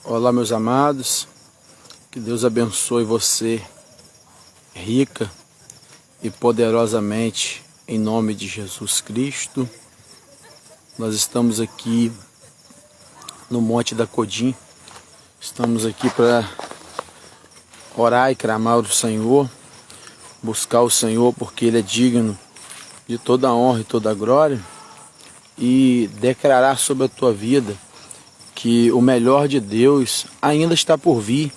Olá, meus amados, que Deus abençoe você rica e poderosamente em nome de Jesus Cristo. Nós estamos aqui no Monte da Codim, estamos aqui para orar e clamar ao Senhor, buscar o Senhor porque Ele é digno de toda a honra e toda a glória, e declarar sobre a tua vida que o melhor de Deus ainda está por vir.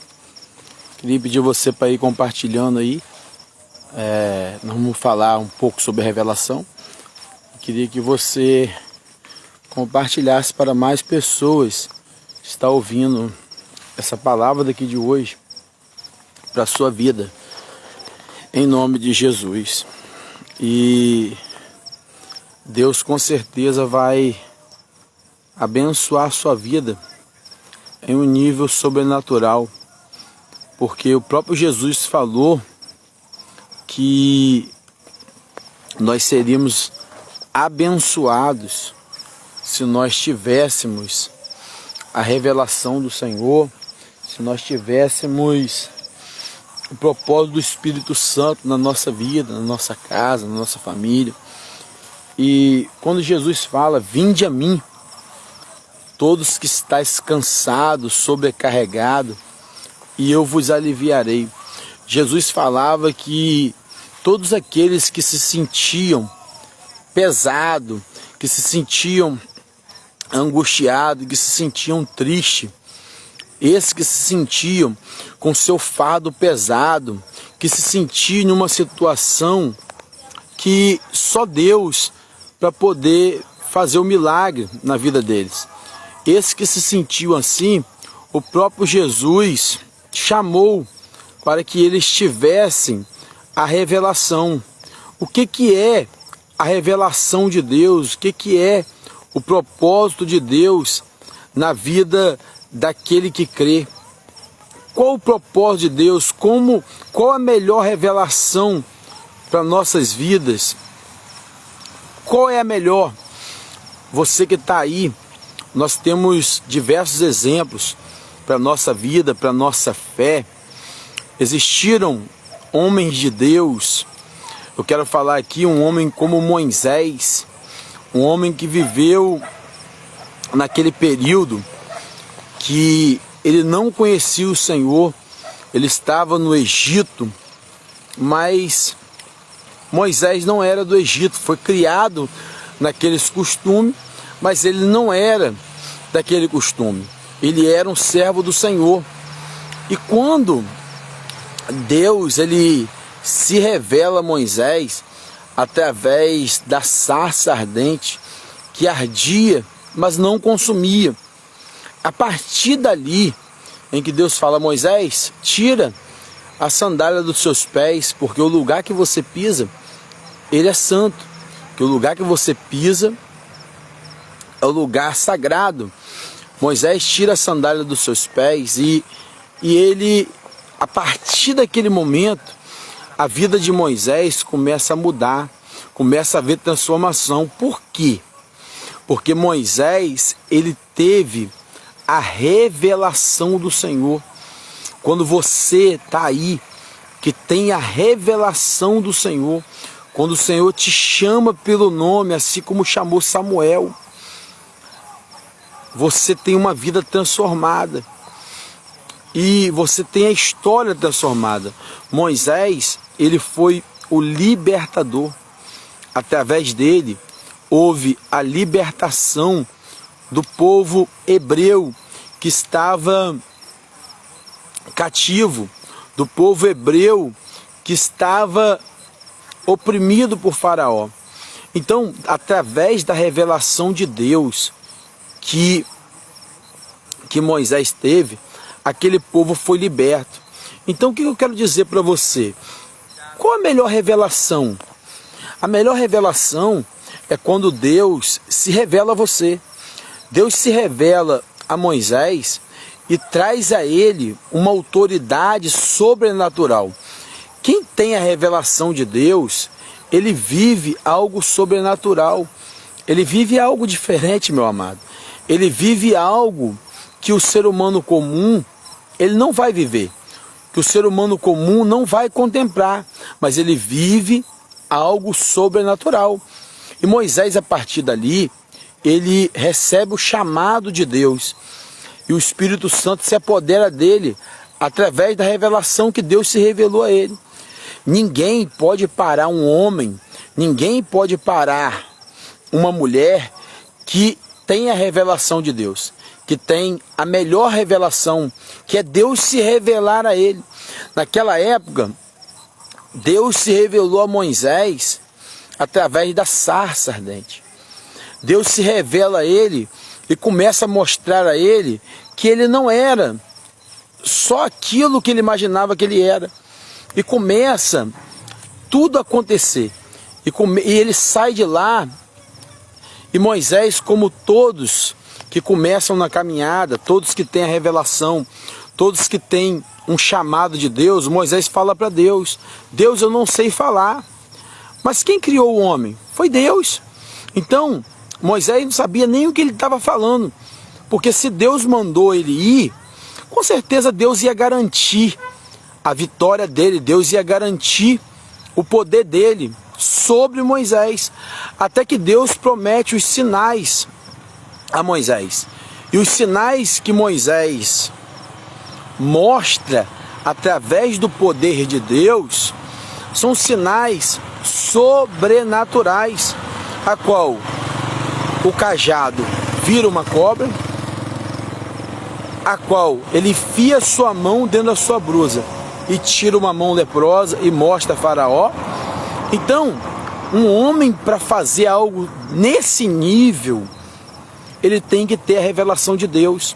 Queria pedir você para ir compartilhando aí. Nós vamos falar um pouco sobre a revelação. Queria que você compartilhasse para mais pessoas que estão ouvindo essa palavra daqui de hoje para a sua vida, em nome de Jesus. E Deus com certeza vai abençoar a sua vida em um nível sobrenatural, porque o próprio Jesus falou que nós seríamos abençoados se nós tivéssemos a revelação do Senhor, se nós tivéssemos o propósito do Espírito Santo na nossa vida, na nossa casa, na nossa família. E quando Jesus fala, vinde a mim, todos que estáis cansados, sobrecarregados, e eu vos aliviarei. Jesus falava que todos aqueles que se sentiam pesados, que se sentiam angustiados, que se sentiam tristes, esses que se sentiam com seu fardo pesado, que se sentiam numa situação que só Deus para poder fazer o milagre na vida deles. Esses que se sentiam assim, o próprio Jesus chamou para que eles tivessem a revelação. O que é a revelação de Deus? O que é o propósito de Deus na vida daquele que crê? Qual o propósito de Deus? Qual a melhor revelação para nossas vidas? Qual é a melhor? Você que está aí, nós temos diversos exemplos para a nossa vida, para a nossa fé. Existiram homens de Deus. Eu quero falar aqui um homem como Moisés, um homem que viveu naquele período que ele não conhecia o Senhor, ele estava no Egito, mas Moisés não era do Egito, foi criado naqueles costumes, mas ele não era daquele costume, ele era um servo do Senhor. E quando Deus ele se revela a Moisés através da sarça ardente que ardia, mas não consumia, a partir dali em que Deus fala: Moisés, tira a sandália dos seus pés, porque o lugar que você pisa, ele é santo, que o lugar que você pisa é o lugar sagrado. Moisés tira a sandália dos seus pés e ele, a partir daquele momento, a vida de Moisés começa a mudar, começa a haver transformação. Por quê? Porque Moisés, ele teve a revelação do Senhor. Quando você está aí, que tem a revelação do Senhor, quando o Senhor te chama pelo nome, assim como chamou Samuel, você tem uma vida transformada. E você tem a história transformada. Moisés, ele foi o libertador. Através dele, houve a libertação do povo hebreu que estava cativo, do povo hebreu que estava oprimido por Faraó. Então, através da revelação de Deus que Moisés teve, aquele povo foi liberto. Então o que eu quero dizer para você? Qual a melhor revelação? A melhor revelação é quando Deus se revela a você. Deus se revela a Moisés e traz a ele uma autoridade sobrenatural. Quem tem a revelação de Deus, ele vive algo sobrenatural. Ele vive algo diferente, meu amado. Ele vive algo que o ser humano comum, ele não vai viver, que o ser humano comum não vai contemplar, mas ele vive algo sobrenatural. E Moisés, a partir dali, ele recebe o chamado de Deus, e o Espírito Santo se apodera dele, através da revelação que Deus se revelou a ele. Ninguém pode parar um homem, ninguém pode parar uma mulher que tem a revelação de Deus, que tem a melhor revelação, que é Deus se revelar a ele. Naquela época, Deus se revelou a Moisés através da sarça ardente. Deus se revela a ele e começa a mostrar a ele que ele não era só aquilo que ele imaginava que ele era. E começa tudo a acontecer. E ele sai de lá. E Moisés, como todos que começam na caminhada, todos que têm a revelação, todos que têm um chamado de Deus, Moisés fala para Deus: Deus, eu não sei falar. Mas quem criou o homem? Foi Deus. Então, Moisés não sabia nem o que ele estava falando. Porque se Deus mandou ele ir, com certeza Deus ia garantir a vitória dele, Deus ia garantir o poder dele sobre Moisés, até que Deus promete os sinais a Moisés. E os sinais que Moisés mostra através do poder de Deus são sinais sobrenaturais, a qual o cajado vira uma cobra, a qual ele enfia sua mão dentro da sua blusa e tira uma mão leprosa e mostra a Faraó. Então, um homem, para fazer algo nesse nível, ele tem que ter a revelação de Deus.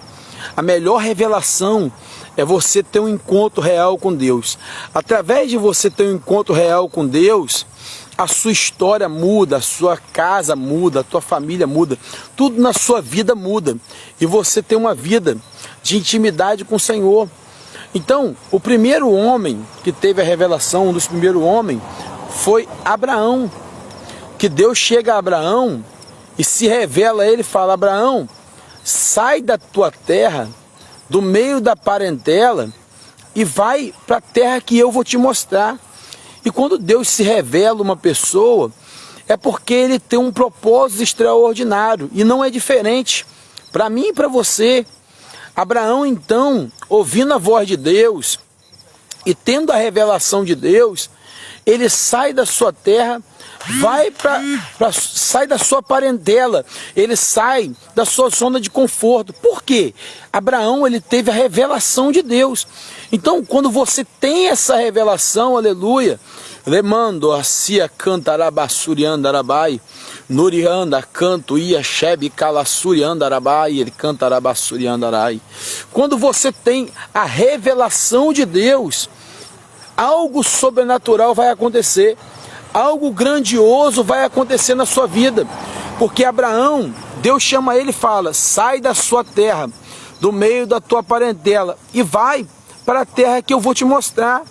A melhor revelação é você ter um encontro real com Deus. Através de você ter um encontro real com Deus, a sua história muda, a sua casa muda, a tua família muda, tudo na sua vida muda. E você tem uma vida de intimidade com o Senhor. Então, o primeiro homem que teve a revelação, um dos primeiros homens, foi Abraão. Que Deus chega a Abraão e se revela a ele e fala: Abraão, sai da tua terra, do meio da parentela, e vai para a terra que eu vou te mostrar. E quando Deus se revela uma pessoa, é porque ele tem um propósito extraordinário, e não é diferente para mim e para você. Abraão, então, ouvindo a voz de Deus e tendo a revelação de Deus, ele sai da sua terra, sai da sua parentela, ele sai da sua zona de conforto. Por quê? Abraão, ele teve a revelação de Deus. Então, quando você tem essa revelação, aleluia, lemando a cia cantarabassuriandarabai, nurianda canto ia shebe calassuriandarabai, ele cantarabassuriandarai. Quando você tem a revelação de Deus, algo sobrenatural vai acontecer, algo grandioso vai acontecer na sua vida, porque Abraão, Deus chama ele e fala: sai da sua terra, do meio da tua parentela, e vai para a terra que eu vou te mostrar.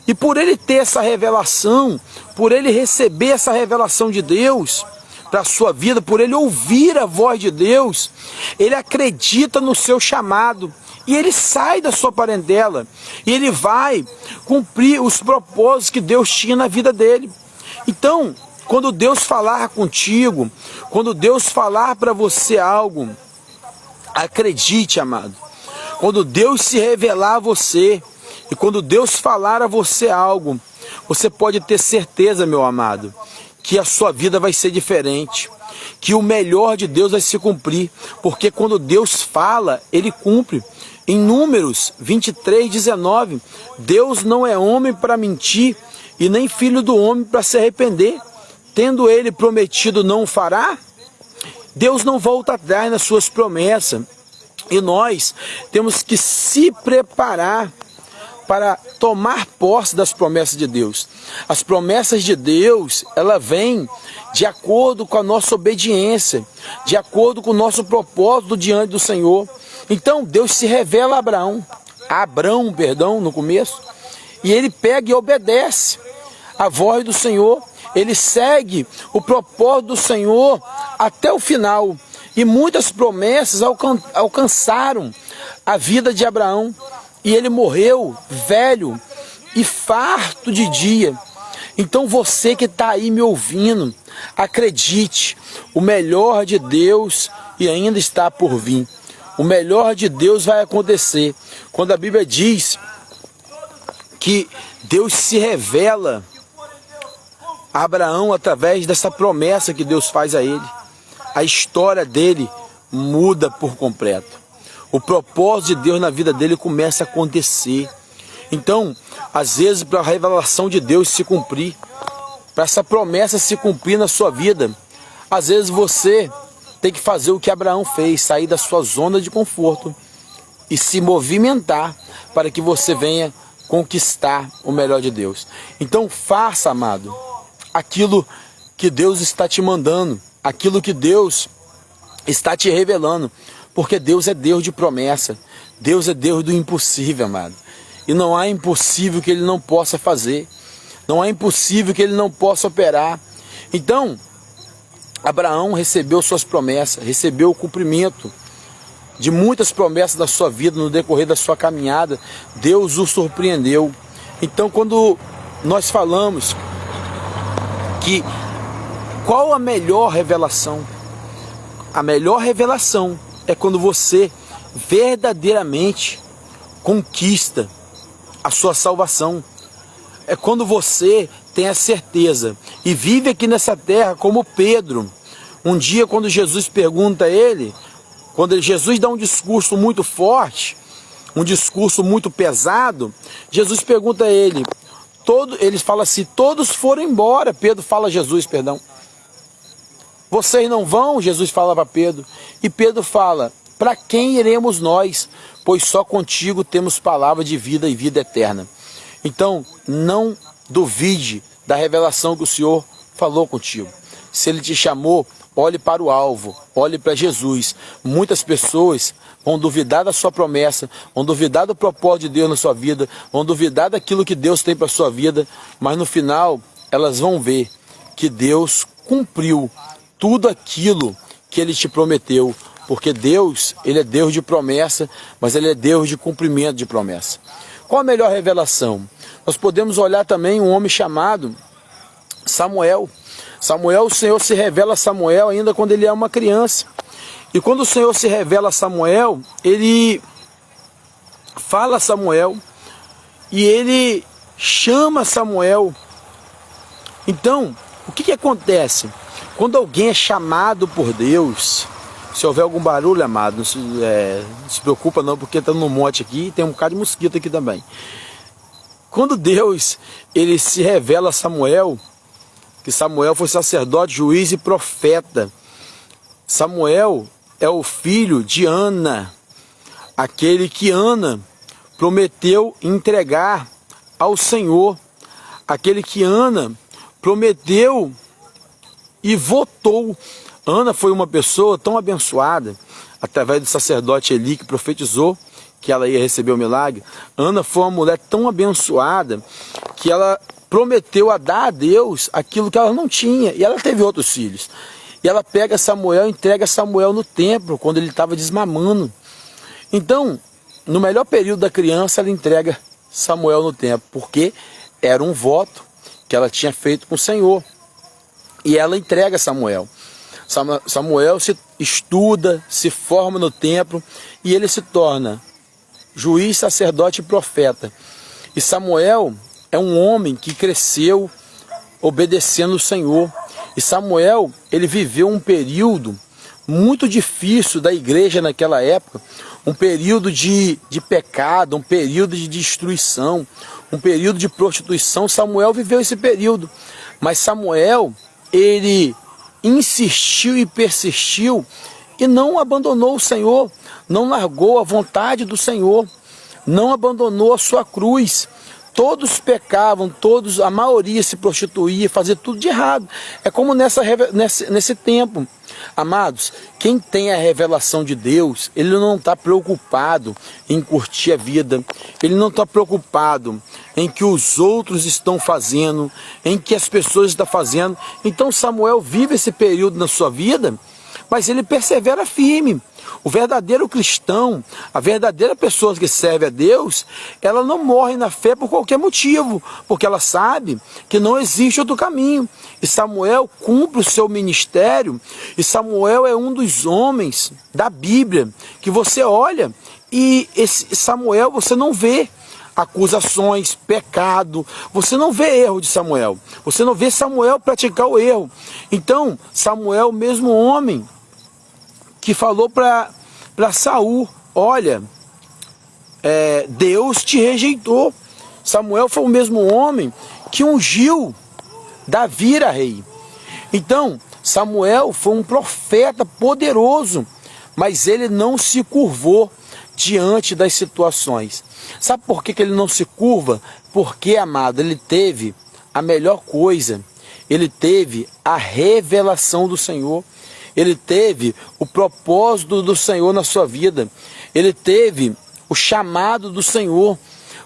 E por ele ter essa revelação, por ele receber essa revelação de Deus para a sua vida, por ele ouvir a voz de Deus, ele acredita no seu chamado. E ele sai da sua parentela, e ele vai cumprir os propósitos que Deus tinha na vida dele. Então, quando Deus falar contigo, quando Deus falar para você algo, acredite, amado. Quando Deus se revelar a você, e quando Deus falar a você algo, você pode ter certeza, meu amado, que a sua vida vai ser diferente, que o melhor de Deus vai se cumprir, porque quando Deus fala, Ele cumpre. Em Números 23:19, Deus não é homem para mentir, e nem filho do homem para se arrepender. Tendo Ele prometido, não o fará? Deus não volta atrás nas suas promessas, e nós temos que se preparar para tomar posse das promessas de Deus. As promessas de Deus, ela vem de acordo com a nossa obediência, de acordo com o nosso propósito diante do Senhor. Então Deus se revela a Abrão, no começo, e ele pega e obedece a voz do Senhor, ele segue o propósito do Senhor até o final. E muitas promessas alcançaram a vida de Abraão. E ele morreu velho e farto de dia. Então você que está aí me ouvindo, acredite, o melhor de Deus e ainda está por vir. O melhor de Deus vai acontecer. Quando a Bíblia diz que Deus se revela a Abraão através dessa promessa que Deus faz a ele, a história dele muda por completo. O propósito de Deus na vida dele começa a acontecer. Então, às vezes, para a revelação de Deus se cumprir, para essa promessa se cumprir na sua vida, às vezes você tem que fazer o que Abraão fez, sair da sua zona de conforto e se movimentar para que você venha conquistar o melhor de Deus. Então faça, amado, aquilo que Deus está te mandando, aquilo que Deus está te revelando, porque Deus é Deus de promessa, Deus é Deus do impossível, amado. E não há impossível que Ele não possa fazer, não há impossível que Ele não possa operar. Então, Abraão recebeu suas promessas, recebeu o cumprimento de muitas promessas da sua vida no decorrer da sua caminhada. Deus o surpreendeu. Então, quando nós falamos que qual a melhor revelação? A melhor revelação é quando você verdadeiramente conquista a sua salvação. É quando você tem a certeza e vive aqui nessa terra como Pedro. Um dia, quando Jesus pergunta a ele, quando Jesus dá um discurso muito forte, um discurso muito pesado, Jesus pergunta a ele, ele fala assim, todos foram embora. Pedro fala a Jesus, perdão. Vocês não vão? Jesus fala para Pedro. E Pedro fala, para quem iremos nós? Pois só contigo temos palavra de vida e vida eterna. Então, não duvide da revelação que o Senhor falou contigo. Se Ele te chamou, olhe para o alvo, olhe para Jesus. Muitas pessoas vão duvidar da sua promessa, vão duvidar do propósito de Deus na sua vida, vão duvidar daquilo que Deus tem para a sua vida, mas no final elas vão ver que Deus cumpriu tudo aquilo que Ele te prometeu, porque Deus, Ele é Deus de promessa, mas Ele é Deus de cumprimento de promessa. Qual a melhor revelação? Nós podemos olhar também um homem chamado Samuel. Samuel, o Senhor se revela a Samuel ainda quando ele é uma criança. E quando o Senhor se revela a Samuel, Ele fala a Samuel e Ele chama Samuel. Então, o que acontece? Quando alguém é chamado por Deus, se houver algum barulho, amado, não se preocupa não, porque está no monte aqui e tem um bocado de mosquito aqui também. Quando Deus, Ele se revela a Samuel, que Samuel foi sacerdote, juiz e profeta. Samuel é o filho de Ana, aquele que Ana prometeu entregar ao Senhor, aquele que Ana prometeu e votou. Ana foi uma pessoa tão abençoada, através do sacerdote Eli, que profetizou que ela ia receber o milagre. Ana foi uma mulher tão abençoada que ela prometeu a dar a Deus aquilo que ela não tinha, e ela teve outros filhos. E ela pega Samuel e entrega Samuel no templo, quando ele estava desmamando. Então, no melhor período da criança, ela entrega Samuel no templo, porque era um voto que ela tinha feito com o Senhor. E ela entrega Samuel. Samuel se estuda, se forma no templo, e ele se torna juiz, sacerdote e profeta. E Samuel é um homem que cresceu obedecendo o Senhor. E Samuel, ele viveu um período muito difícil da igreja naquela época, um período de pecado, um período de destruição, um período de prostituição. Samuel viveu esse período, mas Samuel, ele insistiu e persistiu e não abandonou o Senhor, não largou a vontade do Senhor, não abandonou a sua cruz. Todos pecavam, a maioria se prostituía, fazia tudo de errado. É como nesse tempo. Amados, quem tem a revelação de Deus, ele não está preocupado em curtir a vida, ele não está preocupado em que os outros estão fazendo, em que as pessoas estão fazendo. Então Samuel vive esse período na sua vida, mas ele persevera firme. O verdadeiro cristão, a verdadeira pessoa que serve a Deus, ela não morre na fé por qualquer motivo, porque ela sabe que não existe outro caminho. E Samuel cumpre o seu ministério, e Samuel é um dos homens da Bíblia que você olha, e esse Samuel você não vê acusações, pecado, você não vê erro de Samuel, você não vê Samuel praticar o erro. Então, Samuel, mesmo homem, que falou para Saul, olha, Deus te rejeitou. Samuel foi o mesmo homem que ungiu Davi a rei. Então, Samuel foi um profeta poderoso, mas ele não se curvou diante das situações. Sabe por que ele não se curva? Porque, amado, ele teve a melhor coisa. Ele teve a revelação do Senhor. Ele teve o propósito do Senhor na sua vida. Ele teve o chamado do Senhor.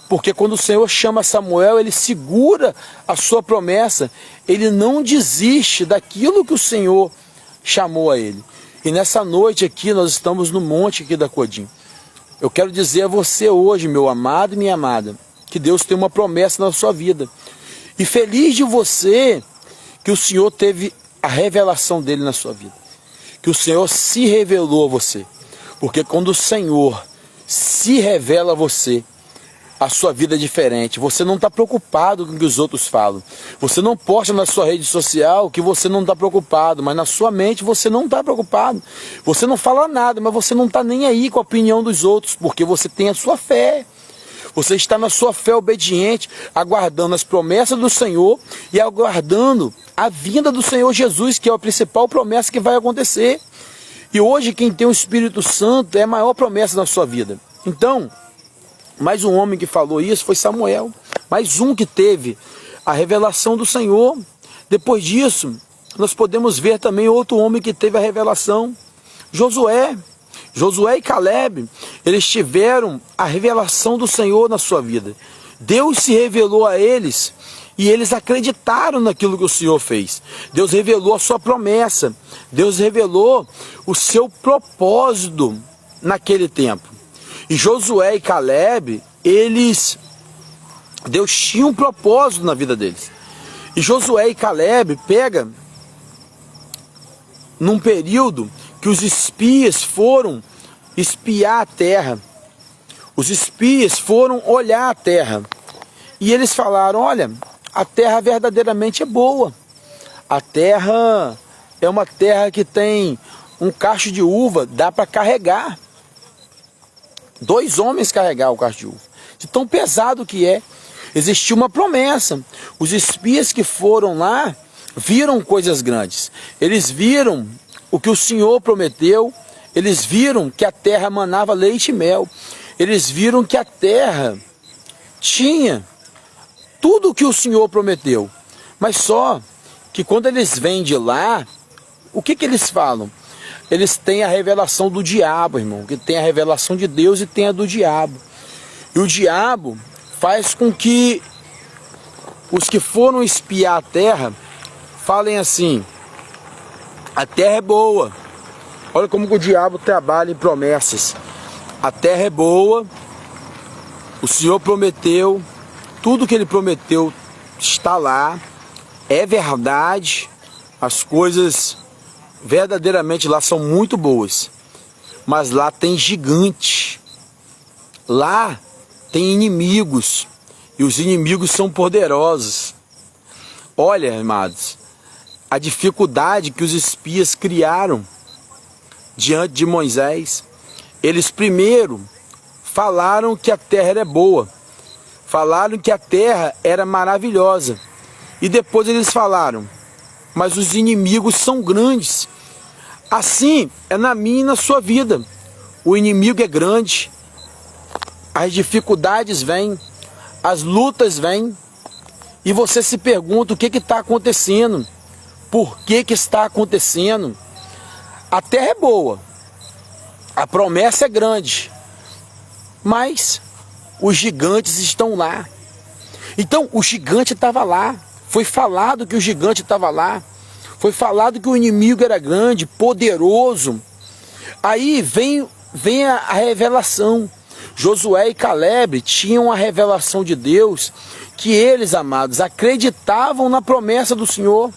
Porque quando o Senhor chama Samuel, ele segura a sua promessa. Ele não desiste daquilo que o Senhor chamou a ele. E nessa noite aqui, nós estamos no monte aqui da Codim. Eu quero dizer a você hoje, meu amado e minha amada, que Deus tem uma promessa na sua vida. E feliz de você que o Senhor teve a revelação dele na sua vida. Que o Senhor se revelou a você. Porque quando o Senhor se revela a você, a sua vida é diferente. Você não está preocupado com o que os outros falam. Você não posta na sua rede social que você não está preocupado, mas na sua mente você não está preocupado. Você não fala nada, mas você não está nem aí com a opinião dos outros, porque você tem a sua fé. Você está na sua fé obediente, aguardando as promessas do Senhor e aguardando a vinda do Senhor Jesus, que é a principal promessa que vai acontecer. E hoje quem tem o Espírito Santo é a maior promessa na sua vida. Então, mais um homem que falou isso foi Samuel. Mais um que teve a revelação do Senhor. Depois disso, nós podemos ver também outro homem que teve a revelação. Josué. Josué e Caleb, eles tiveram a revelação do Senhor na sua vida. Deus se revelou a eles e eles acreditaram naquilo que o Senhor fez. Deus revelou a sua promessa. Deus revelou o seu propósito naquele tempo. E Josué e Caleb, Deus tinha um propósito na vida deles. E Josué e Caleb pega num período que os espias foram espiar a terra. Os espias foram olhar a terra. E eles falaram, olha, a terra verdadeiramente é boa. A terra é uma terra que tem um cacho de uva, dá para carregar. 2 homens carregar o cacho de uva. De tão pesado que é. Existia uma promessa. Os espias que foram lá viram coisas grandes. Eles viram o que o Senhor prometeu. Eles viram que a terra manava leite e mel. Eles viram que a terra tinha tudo o que o Senhor prometeu. Mas só que quando eles vêm de lá, o que eles falam? Eles têm a revelação do diabo, irmão. Que tem a revelação de Deus e tem a do diabo. E o diabo faz com que os que foram espiar a terra falem assim, a terra é boa. Olha como que o diabo trabalha em promessas. A terra é boa, o Senhor prometeu, tudo que ele prometeu está lá, é verdade, as coisas verdadeiramente lá são muito boas, mas lá tem gigante, lá tem inimigos, e os inimigos são poderosos. Olha, amados, a dificuldade que os espias criaram diante de Moisés. Eles primeiro falaram que a terra era boa, falaram que a terra era maravilhosa, e depois eles falaram, mas os inimigos são grandes. Assim é na minha e na sua vida. O inimigo é grande, as dificuldades vêm, as lutas vêm, e você se pergunta o que está acontecendo, por que está acontecendo. A terra é boa, a promessa é grande, mas os gigantes estão lá. Então o gigante estava lá, foi falado que o gigante estava lá, Foi falado que o inimigo era grande, poderoso. Aí vem a revelação. Josué e Caleb tinham a revelação de Deus, que eles, amados, acreditavam na promessa do Senhor.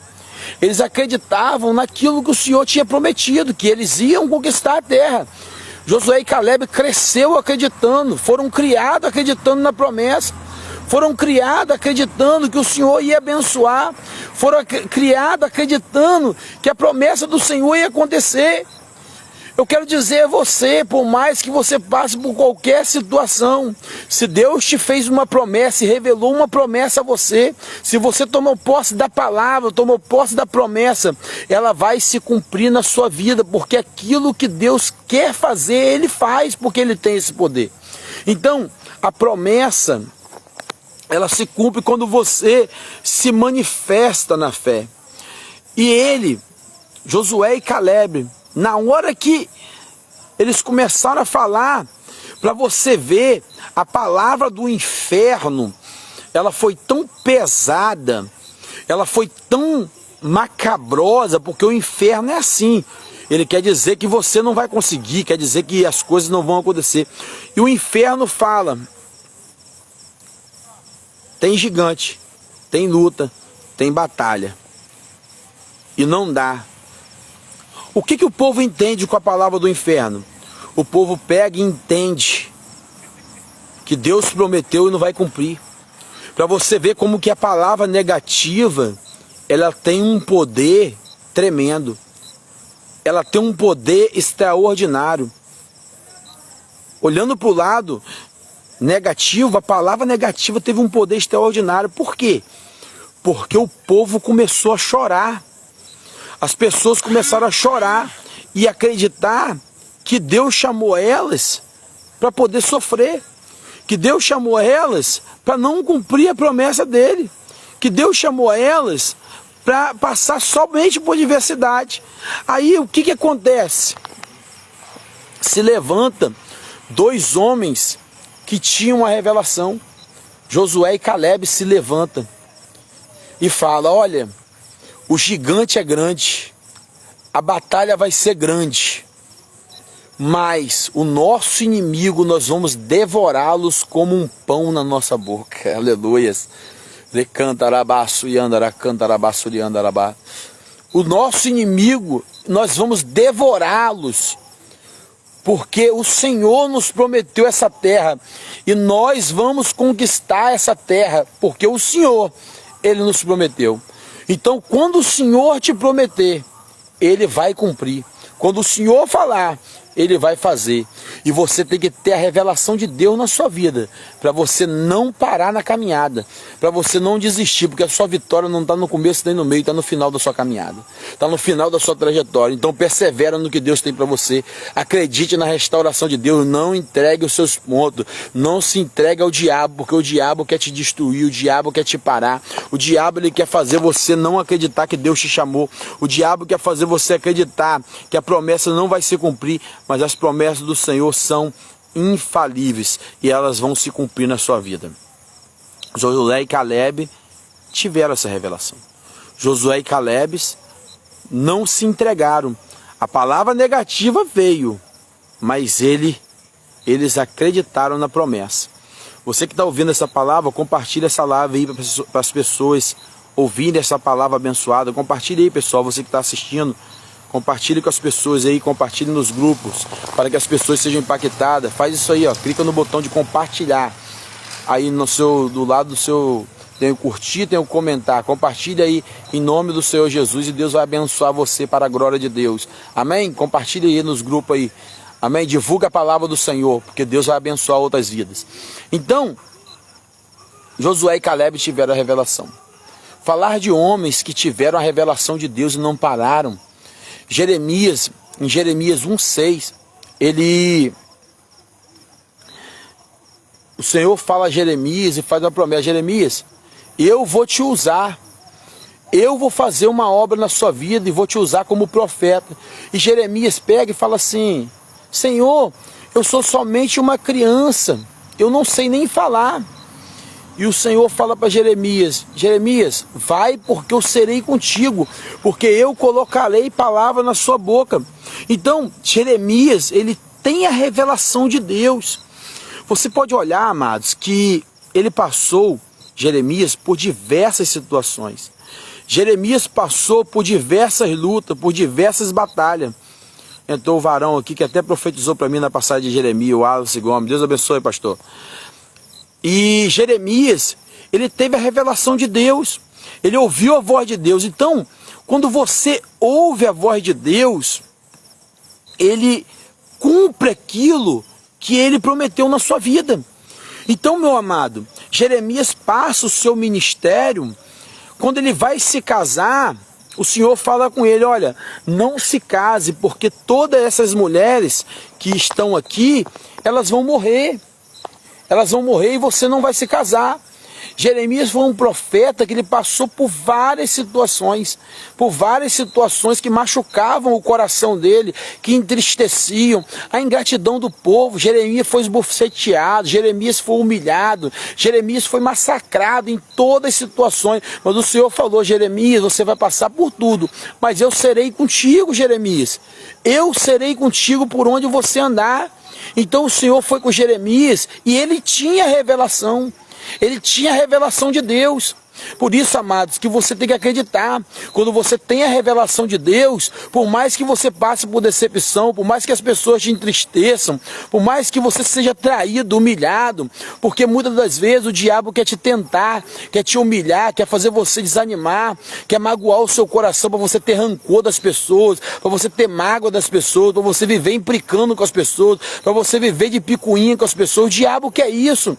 Eles acreditavam naquilo que o Senhor tinha prometido, que eles iam conquistar a terra. Josué e Caleb cresceu acreditando, foram criados acreditando na promessa, foram criados acreditando que o Senhor ia abençoar, foram criados acreditando que a promessa do Senhor ia acontecer. Eu quero dizer a você, por mais que você passe por qualquer situação, se Deus te fez uma promessa e revelou uma promessa a você, se você tomou posse da palavra, tomou posse da promessa, ela vai se cumprir na sua vida, porque aquilo que Deus quer fazer, Ele faz, porque Ele tem esse poder. Então, a promessa, ela se cumpre quando você se manifesta na fé. E ele, Josué e Caleb, na hora que eles começaram a falar, para você ver, a palavra do inferno, ela foi tão pesada, ela foi tão macabrosa, porque o inferno é assim. Ele quer dizer que você não vai conseguir, quer dizer que as coisas não vão acontecer. E o inferno fala, tem gigante, tem luta, tem batalha, e não dá. O que o povo entende com a palavra do inferno? O povo pega e entende que Deus prometeu e não vai cumprir. Para você ver como que a palavra negativa, ela tem um poder tremendo. Ela tem um poder extraordinário. Olhando para o lado negativo, a palavra negativa teve um poder extraordinário. Por quê? Porque o povo começou a chorar. As pessoas começaram a chorar e acreditar que Deus chamou elas para poder sofrer, que Deus chamou elas para não cumprir a promessa dele, que Deus chamou elas para passar somente por adversidade. Aí o que acontece? Se levanta dois homens que tinham a revelação. Josué e Caleb se levantam e fala: olha, o gigante é grande, a batalha vai ser grande, mas o nosso inimigo nós vamos devorá-los como um pão na nossa boca. Aleluias. O nosso inimigo nós vamos devorá-los, porque o Senhor nos prometeu essa terra e nós vamos conquistar essa terra, porque o Senhor, Ele nos prometeu. Então, quando o Senhor te prometer, Ele vai cumprir. Quando o Senhor falar, Ele vai fazer. E você tem que ter a revelação de Deus na sua vida, para você não parar na caminhada, para você não desistir, porque a sua vitória não está no começo nem no meio, está no final da sua caminhada, está no final da sua trajetória. Então persevera no que Deus tem para você, acredite na restauração de Deus, não entregue os seus pontos, não se entregue ao diabo, porque o diabo quer te destruir, o diabo quer te parar, o diabo ele quer fazer você não acreditar que Deus te chamou, o diabo quer fazer você acreditar que a promessa não vai se cumprir, mas as promessas do Senhor são infalíveis e elas vão se cumprir na sua vida. Josué e Caleb tiveram essa revelação. Josué e Caleb não se entregaram. A palavra negativa veio, mas eles acreditaram na promessa. Você que está ouvindo essa palavra, compartilhe essa live aí para as pessoas ouvirem essa palavra abençoada. Compartilhe aí, pessoal, você que está assistindo. Compartilhe com as pessoas aí, compartilhe nos grupos, para que as pessoas sejam impactadas. Faz isso aí, ó, clica no botão de compartilhar. Aí do lado do seu, tem o curtir, tem o comentar. Compartilhe aí em nome do Senhor Jesus e Deus vai abençoar você para a glória de Deus. Amém? Compartilhe aí nos grupos aí. Amém? Divulga a palavra do Senhor, porque Deus vai abençoar outras vidas. Então, Josué e Caleb tiveram a revelação. Falar de homens que tiveram a revelação de Deus e não pararam. Jeremias, em Jeremias 1,6, o Senhor fala a Jeremias e faz uma promessa: Jeremias, eu vou te usar, eu vou fazer uma obra na sua vida e vou te usar como profeta. E Jeremias pega e fala assim: Senhor, eu sou somente uma criança, eu não sei nem falar. E o Senhor fala para Jeremias: Jeremias, vai, porque eu serei contigo, porque eu colocarei palavra na sua boca. Então, Jeremias, ele tem a revelação de Deus. Você pode olhar, amados, que ele passou, Jeremias, por diversas situações. Jeremias passou por diversas lutas, por diversas batalhas. Entrou o varão aqui que até profetizou para mim na passagem de Jeremias, o Wallace Gomes. Deus abençoe, pastor. E Jeremias, ele teve a revelação de Deus. Ele ouviu a voz de Deus. Então, quando você ouve a voz de Deus, ele cumpre aquilo que ele prometeu na sua vida. Então, meu amado, Jeremias passa o seu ministério. Quando ele vai se casar, o Senhor fala com ele: olha, não se case, porque todas essas mulheres que estão aqui, elas vão morrer. Elas vão morrer e você não vai se casar. Jeremias foi um profeta que ele passou por várias situações que machucavam o coração dele, que entristeciam, a ingratidão do povo. Jeremias foi esbofeteado, Jeremias foi humilhado, Jeremias foi massacrado em todas as situações. Mas o Senhor falou: Jeremias, você vai passar por tudo, mas eu serei contigo, Jeremias. Eu serei contigo por onde você andar. Então o Senhor foi com Jeremias e ele tinha revelação. Ele tinha a revelação de Deus. Por isso, amados, que você tem que acreditar. Quando você tem a revelação de Deus, por mais que você passe por decepção, por mais que as pessoas te entristeçam, por mais que você seja traído, humilhado, porque muitas das vezes o diabo quer te tentar, quer te humilhar, quer fazer você desanimar, quer magoar o seu coração para você ter rancor das pessoas, para você ter mágoa das pessoas, para você viver implicando com as pessoas, para você viver de picuinha com as pessoas. O diabo quer isso.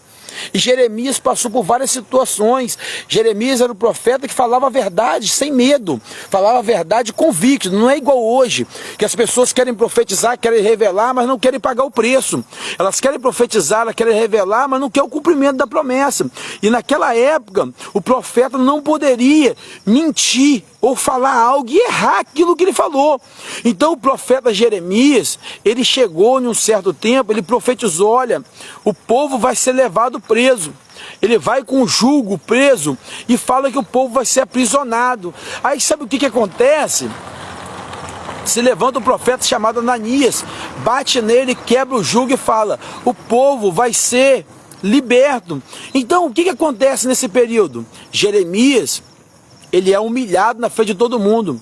E Jeremias passou por várias situações. Jeremias era o profeta que falava a verdade sem medo, falava a verdade convicto. Não é igual hoje, que as pessoas querem profetizar, querem revelar, mas não querem pagar o preço. Elas querem profetizar, elas querem revelar, mas não querem o cumprimento da promessa. E naquela época, o profeta não poderia mentir ou falar algo e errar aquilo que ele falou. Então o profeta Jeremias, ele chegou em um certo tempo, ele profetizou: olha, o povo vai ser levado preso. Ele vai com o jugo preso e fala que o povo vai ser aprisionado. Aí sabe o que acontece? Se levanta um profeta chamado Ananias, bate nele, quebra o jugo e fala: o povo vai ser liberto. Então o que acontece nesse período? Jeremias, ele é humilhado na frente de todo mundo.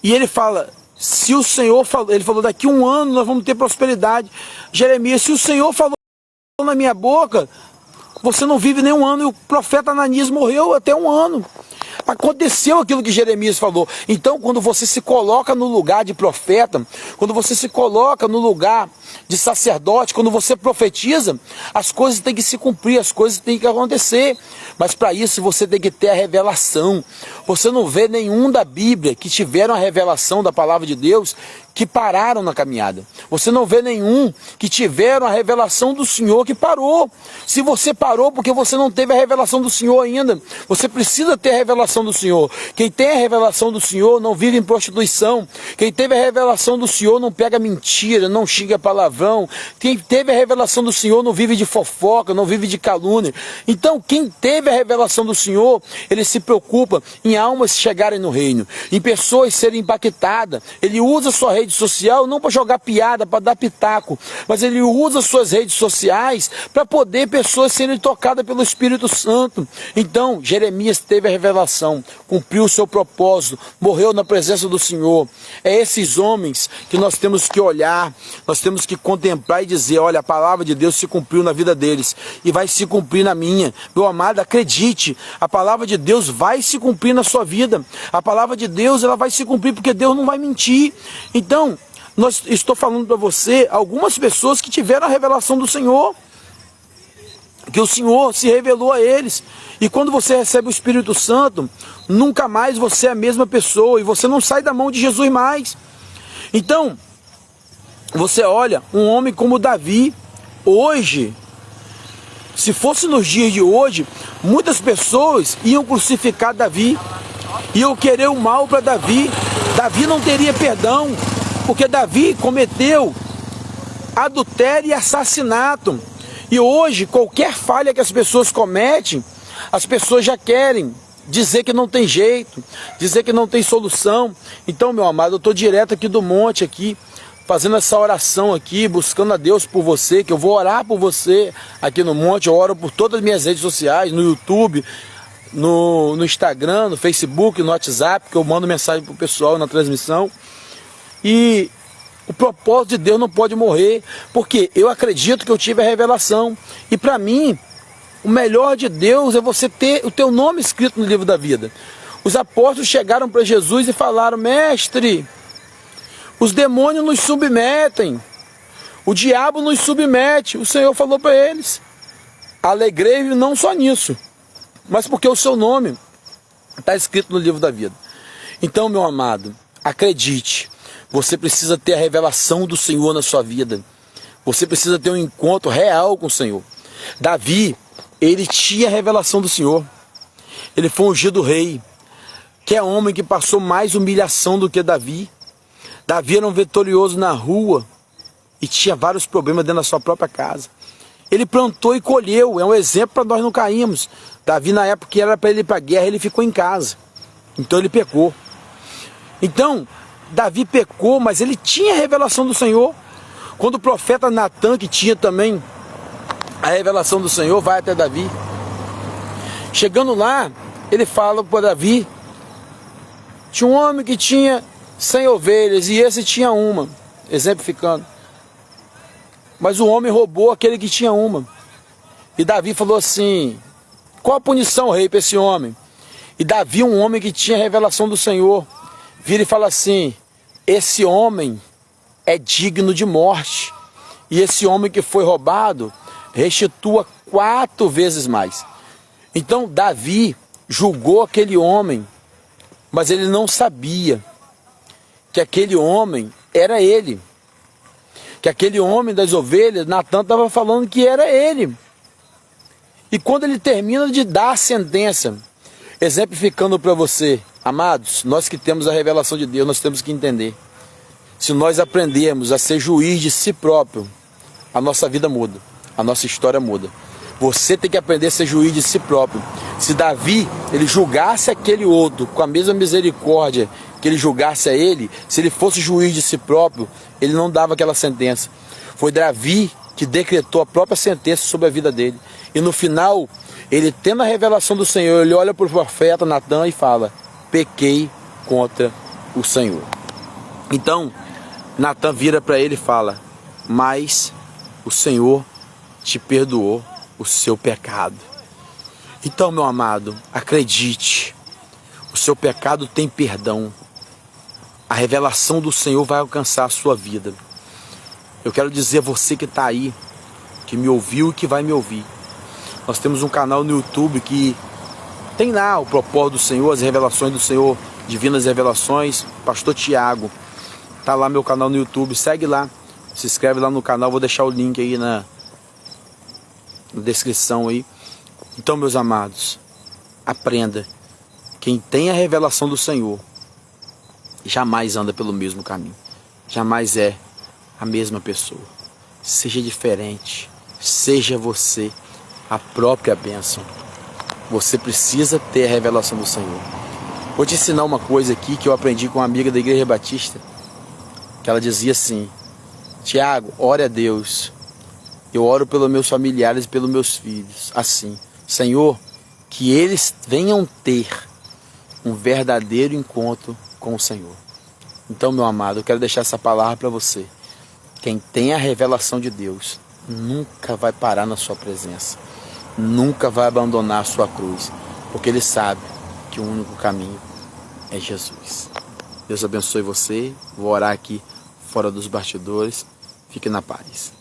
E ele fala: se o Senhor falou, ele falou, daqui a um ano nós vamos ter prosperidade. Jeremias, se o Senhor falou na minha boca, você não vive nem um ano. E o profeta Ananias morreu até um ano. Aconteceu aquilo que Jeremias falou. Então, quando você se coloca no lugar de profeta, quando você se coloca no lugar de sacerdote, quando você profetiza, as coisas têm que se cumprir, as coisas têm que acontecer. Mas para isso você tem que ter a revelação. Você não vê nenhum da Bíblia que tiveram a revelação da palavra de Deus que pararam na caminhada. Você não vê nenhum que tiveram a revelação do Senhor que parou. Se você parou porque você não teve a revelação do Senhor ainda, você precisa ter a revelação do Senhor. Quem tem a revelação do Senhor não vive em prostituição. Quem teve a revelação do Senhor não pega mentira, não xinga palavrão. Quem teve a revelação do Senhor não vive de fofoca, não vive de calúnia. Então, quem teve a revelação do Senhor, ele se preocupa em almas chegarem no reino, em pessoas serem impactadas. Ele usa sua rede social não para jogar piada, para dar pitaco, mas ele usa suas redes sociais para poder pessoas serem tocadas pelo Espírito Santo. Então, Jeremias teve a revelação, cumpriu o seu propósito, morreu na presença do Senhor. É esses homens que nós temos que olhar, nós temos que contemplar e dizer: olha, a palavra de Deus se cumpriu na vida deles e vai se cumprir na minha. Meu amado, acredite, a palavra de Deus vai se cumprir na sua vida. A palavra de Deus, ela vai se cumprir, porque Deus não vai mentir. Então, estou falando para você algumas pessoas que tiveram a revelação do Senhor, que o Senhor se revelou a eles. E quando você recebe o Espírito Santo, nunca mais você é a mesma pessoa, e você não sai da mão de Jesus mais. Então, você olha um homem como Davi. Hoje, se fosse nos dias de hoje, muitas pessoas iam crucificar Davi, iam querer o mal para Davi. Davi não teria perdão, porque Davi cometeu adultério e assassinato. E hoje, qualquer falha que as pessoas cometem, as pessoas já querem dizer que não tem jeito, dizer que não tem solução. Então, meu amado, eu estou direto aqui do monte, aqui, fazendo essa oração aqui, buscando a Deus por você, que eu vou orar por você aqui no monte. Eu oro por todas as minhas redes sociais, no YouTube, no Instagram, no Facebook, no WhatsApp, que eu mando mensagem pro pessoal na transmissão. E o propósito de Deus não pode morrer, porque eu acredito que eu tive a revelação. E para mim, o melhor de Deus é você ter o teu nome escrito no livro da vida. Os apóstolos chegaram para Jesus e falaram: mestre, os demônios nos submetem, o diabo nos submete. O Senhor falou para eles: alegrei-vos não só nisso, mas porque o seu nome está escrito no livro da vida. Então, meu amado, acredite, você precisa ter a revelação do Senhor na sua vida. Você precisa ter um encontro real com o Senhor. Davi, ele tinha a revelação do Senhor. Ele foi ungido rei. Que é homem que passou mais humilhação do que Davi. Davi era um vitorioso na rua e tinha vários problemas dentro da sua própria casa. Ele plantou e colheu. É um exemplo para nós não cairmos. Davi, na época que era para ele ir para a guerra, ele ficou em casa. Então ele pecou. Então, Davi pecou, mas ele tinha a revelação do Senhor. Quando o profeta Natan, que tinha também a revelação do Senhor, vai até Davi. Chegando lá, ele fala para Davi: tinha um homem que tinha 100 ovelhas e esse tinha uma, exemplificando. Mas o homem roubou aquele que tinha uma. E Davi falou assim: qual a punição, rei, para esse homem? E Davi, um homem que tinha a revelação do Senhor, vira e fala assim: esse homem é digno de morte. E esse homem que foi roubado restitua 4 vezes mais. Então Davi julgou aquele homem, mas ele não sabia que aquele homem era ele. Que aquele homem das ovelhas, Natan estava falando que era ele. E quando ele termina de dar a sentença, exemplificando para você, amados, nós que temos a revelação de Deus, nós temos que entender. Se nós aprendermos a ser juiz de si próprio, a nossa vida muda, a nossa história muda. Você tem que aprender a ser juiz de si próprio. Se Davi, ele julgasse aquele outro com a mesma misericórdia que ele julgasse a ele, se ele fosse juiz de si próprio, ele não dava aquela sentença. Foi Davi que decretou a própria sentença sobre a vida dele. E no final, ele tendo a revelação do Senhor, ele olha para o profeta Natan e fala: pequei contra o Senhor. Então, Natan vira para ele e fala: mas o Senhor te perdoou o seu pecado. Então, meu amado, acredite, o seu pecado tem perdão. A revelação do Senhor vai alcançar a sua vida. Eu quero dizer a você que está aí, que me ouviu e que vai me ouvir. Nós temos um canal no YouTube que tem lá o propósito do Senhor, as revelações do Senhor, Divinas Revelações, Pastor Tiago. Tá lá meu canal no YouTube, segue lá, se inscreve lá no canal, vou deixar o link aí na descrição aí. Então, meus amados, aprenda, quem tem a revelação do Senhor jamais anda pelo mesmo caminho, jamais é a mesma pessoa. Seja diferente, seja você a própria bênção. Você precisa ter a revelação do Senhor. Vou te ensinar uma coisa aqui que eu aprendi com uma amiga da Igreja Batista, que ela dizia assim: Tiago, ore a Deus. Eu oro pelos meus familiares e pelos meus filhos, assim: Senhor, que eles venham ter um verdadeiro encontro com o Senhor. Então, meu amado, eu quero deixar essa palavra para você. Quem tem a revelação de Deus nunca vai parar na sua presença, nunca vai abandonar a sua cruz, porque ele sabe que o único caminho é Jesus. Deus abençoe você. Vou orar aqui fora dos bastidores. Fique na paz.